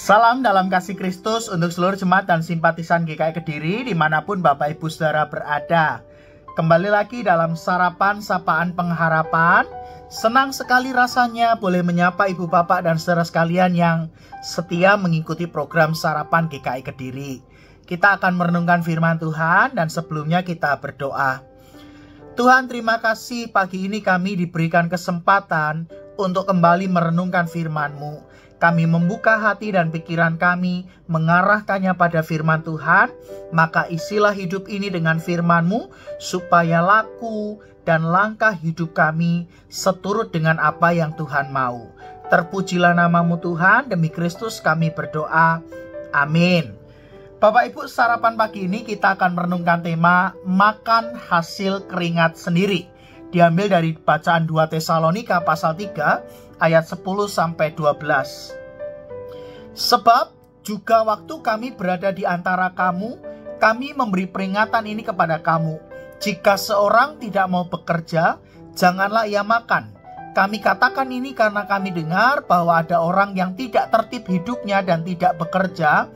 Salam dalam kasih Kristus untuk seluruh jemaat dan simpatisan GKI Kediri dimanapun Bapak Ibu Saudara berada. Kembali lagi dalam Sarapan Sapaan Pengharapan. Senang sekali rasanya boleh menyapa Ibu Bapak dan saudara sekalian yang setia mengikuti program Sarapan GKI Kediri. Kita akan merenungkan firman Tuhan dan sebelumnya kita berdoa. Tuhan, terima kasih pagi ini kami diberikan kesempatan untuk kembali merenungkan firman-Mu. Kami membuka hati dan pikiran kami, mengarahkannya pada firman Tuhan, maka isilah hidup ini dengan firman-Mu, supaya laku dan langkah hidup kami seturut dengan apa yang Tuhan mau. Terpujilah nama-Mu Tuhan, demi Kristus kami berdoa. Amin. Bapak Ibu, sarapan pagi ini kita akan merenungkan tema makan hasil keringat sendiri. Diambil dari bacaan 2 Tesalonika pasal 3 ayat 10-12. Sebab juga waktu kami berada di antara kamu, kami memberi peringatan ini kepada kamu. Jika seorang tidak mau bekerja, janganlah ia makan. Kami katakan ini karena kami dengar bahwa ada orang yang tidak tertib hidupnya dan tidak bekerja,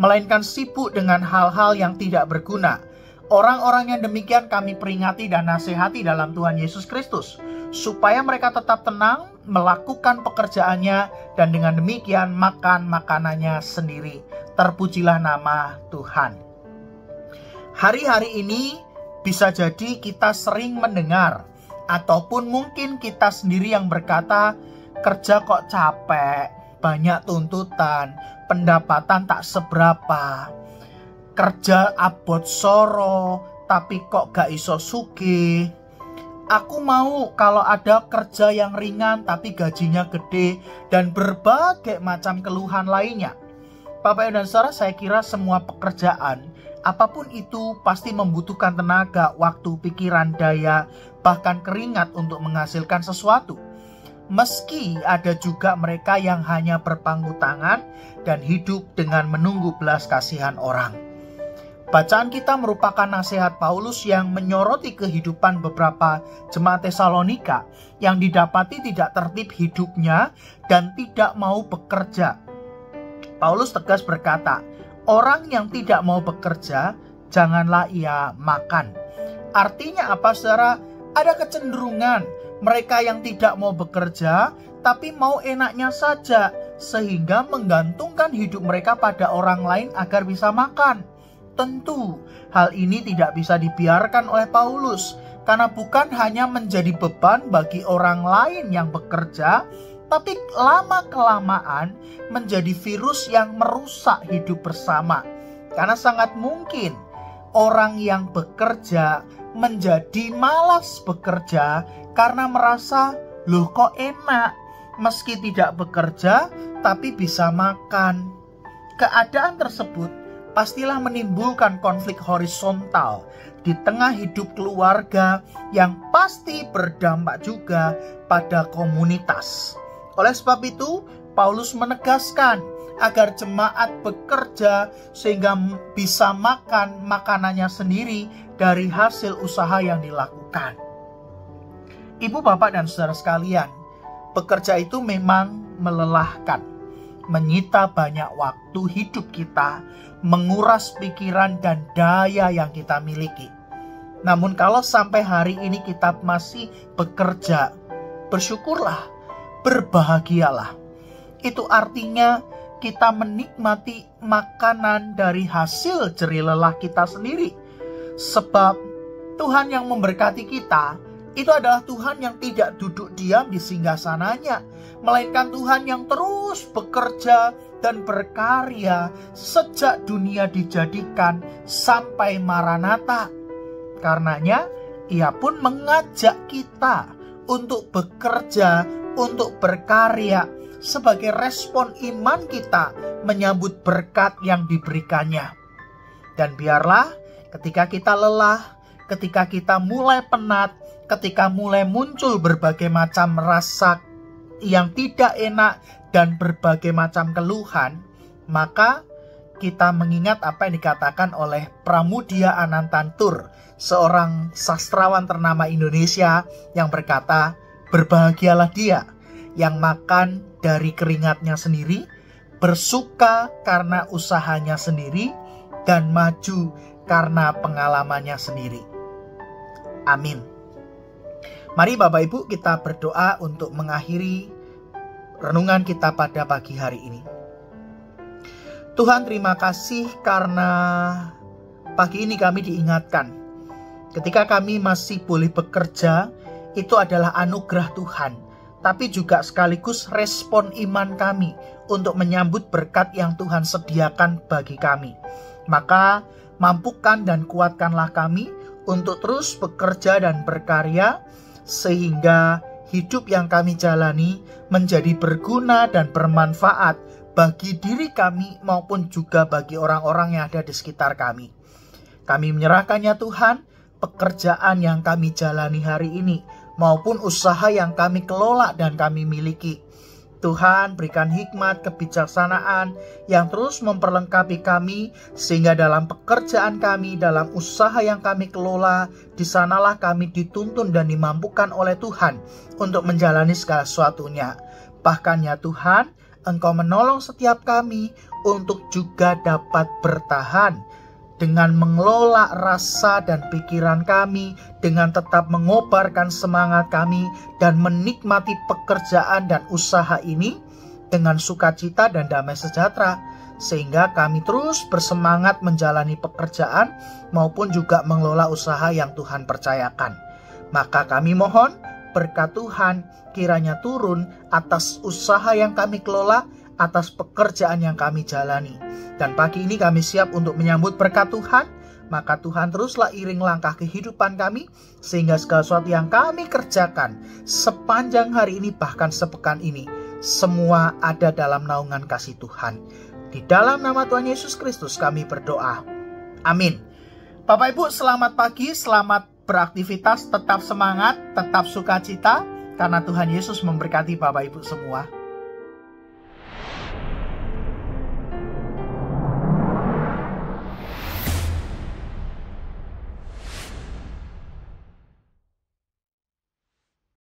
melainkan sibuk dengan hal-hal yang tidak berguna. Orang-orang yang demikian kami peringati dan nasihati dalam Tuhan Yesus Kristus, supaya mereka tetap tenang, melakukan pekerjaannya, dan dengan demikian makan makanannya sendiri. Terpujilah nama Tuhan. Hari-hari ini bisa jadi kita sering mendengar, ataupun mungkin kita sendiri yang berkata, kerja kok capek, banyak tuntutan, pendapatan tak seberapa, kerja abot soro, tapi kok gak iso sugih. Aku mau kalau ada kerja yang ringan tapi gajinya gede, dan berbagai macam keluhan lainnya. Bapak dan saudara, saya kira semua pekerjaan, apapun itu, pasti membutuhkan tenaga, waktu, pikiran, daya, bahkan keringat untuk menghasilkan sesuatu. Meski ada juga mereka yang hanya berpangku tangan dan hidup dengan menunggu belas kasihan orang. Bacaan kita merupakan nasihat Paulus yang menyoroti kehidupan beberapa jemaat Tesalonika yang didapati tidak tertib hidupnya dan tidak mau bekerja. Paulus tegas berkata, orang yang tidak mau bekerja, janganlah ia makan. Artinya apa, saudara? Ada kecenderungan mereka yang tidak mau bekerja, tapi mau enaknya saja, sehingga menggantungkan hidup mereka pada orang lain agar bisa makan. Tentu, hal ini tidak bisa dibiarkan oleh Paulus, karena bukan hanya menjadi beban bagi orang lain yang bekerja, tapi lama-kelamaan menjadi virus yang merusak hidup bersama. Karena sangat mungkin orang yang bekerja menjadi malas bekerja karena merasa, loh kok enak, meski tidak bekerja tapi bisa makan. Keadaan tersebut pastilah menimbulkan konflik horizontal di tengah hidup keluarga yang pasti berdampak juga pada komunitas. Oleh sebab itu, Paulus menegaskan agar jemaat bekerja sehingga bisa makan makanannya sendiri dari hasil usaha yang dilakukan. Ibu, bapak, dan saudara sekalian, bekerja itu memang melelahkan, menyita banyak waktu hidup kita, menguras pikiran dan daya yang kita miliki. Namun kalau sampai hari ini kita masih bekerja, bersyukurlah, berbahagialah. Itu artinya kita menikmati makanan dari hasil jerih lelah kita sendiri. Sebab Tuhan yang memberkati kita, itu adalah Tuhan yang tidak duduk diam di singgasananya, melainkan Tuhan yang terus bekerja dan berkarya sejak dunia dijadikan sampai Maranatha. Karenanya, Ia pun mengajak kita untuk bekerja, untuk berkarya, sebagai respon iman kita menyambut berkat yang diberikannya. Dan biarlah ketika kita lelah, ketika kita mulai penat, ketika mulai muncul berbagai macam rasa yang tidak enak dan berbagai macam keluhan, maka kita mengingat apa yang dikatakan oleh Pramudia Anantantur, seorang sastrawan ternama Indonesia, yang berkata, berbahagialah dia yang makan dari keringatnya sendiri, bersuka karena usahanya sendiri, dan maju karena pengalamannya sendiri. Amin. Mari Bapak Ibu kita berdoa untuk mengakhiri renungan kita pada pagi hari ini. Tuhan, terima kasih karena pagi ini kami diingatkan. Ketika kami masih boleh bekerja, itu adalah anugerah Tuhan. Tapi juga sekaligus respon iman kami untuk menyambut berkat yang Tuhan sediakan bagi kami. Maka mampukan dan kuatkanlah kami untuk terus bekerja dan berkarya, sehingga hidup yang kami jalani menjadi berguna dan bermanfaat bagi diri kami maupun juga bagi orang-orang yang ada di sekitar kami. Kami menyerahkannya Tuhan, pekerjaan yang kami jalani hari ini maupun usaha yang kami kelola dan kami miliki. Tuhan, berikan hikmat, kebijaksanaan yang terus memperlengkapi kami, sehingga dalam pekerjaan kami, dalam usaha yang kami kelola, di sanalah kami dituntun dan dimampukan oleh Tuhan untuk menjalani segala sesuatunya. Bahkan ya Tuhan, Engkau menolong setiap kami untuk juga dapat bertahan dengan mengelola rasa dan pikiran kami, dengan tetap mengobarkan semangat kami, dan menikmati pekerjaan dan usaha ini dengan sukacita dan damai sejahtera, sehingga kami terus bersemangat menjalani pekerjaan maupun juga mengelola usaha yang Tuhan percayakan. Maka kami mohon berkat Tuhan kiranya turun atas usaha yang kami kelola, atas pekerjaan yang kami jalani. Dan pagi ini kami siap untuk menyambut berkat Tuhan. Maka Tuhan teruslah iring langkah kehidupan kami, sehingga segala sesuatu yang kami kerjakan sepanjang hari ini, bahkan sepekan ini, semua ada dalam naungan kasih Tuhan. Di dalam nama Tuhan Yesus Kristus kami berdoa. Amin. Bapak Ibu, selamat pagi, selamat beraktivitas, tetap semangat, tetap sukacita, karena Tuhan Yesus memberkati Bapak Ibu semua.